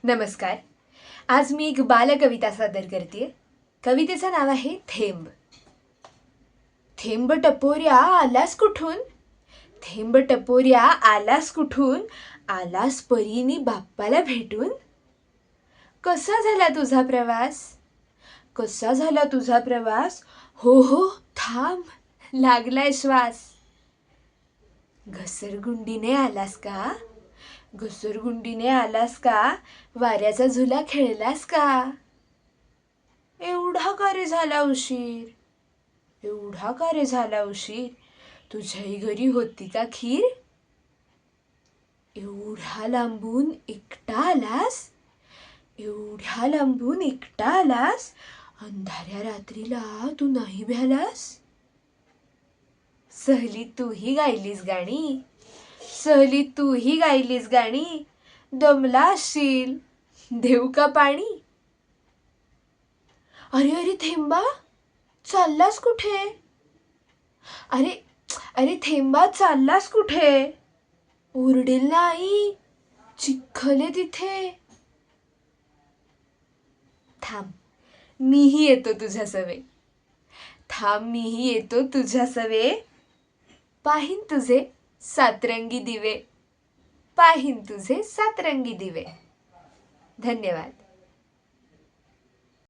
नमस्कार. आज मी एक बालकविता सादर करते. कवितेचं नाव आहे थेंब. थेंब टपोऱ्या आलास कुठून? थेंब टपोऱ्या आलास कुठून? आलास परीनी बाप्पाला भेटून? कसा झाला तुझा प्रवास? कसा झाला तुझा प्रवास? हो हो थांब, लागलाय श्वास. घसरगुंडीने आलास का? घसरगुंडीने आलास का? वाऱ्याचा झुला खेळलास का? एवढा का रे झाला उशीर? एवढा का रे झाला उशीर? तुझ्याही घरी होती का खीर? एवढ्या लांबून एकटा आलास? एवढ्या लांबून एकटा आलास? अंधाऱ्या रात्रीला तू नाही भ्यालास? सहली तूही गायलीस गाणी, सहली तूही गायलीस गाणी. दमला असशील, देऊ का पाणी? अरे अरे थेंबा, चाललास कुठे? अरे अरे थेंबा, चाललास कुठे? ओरडेल ना आई, चिखल आहे तिथे. थांब, मीही येतो तुझ्या सवे. थांब, मीही येतो तुझ्या सवे. पाहीन तुझे सातरंगी दिवे, पाहीन तुझे सातरंगी दिवे. धन्यवाद.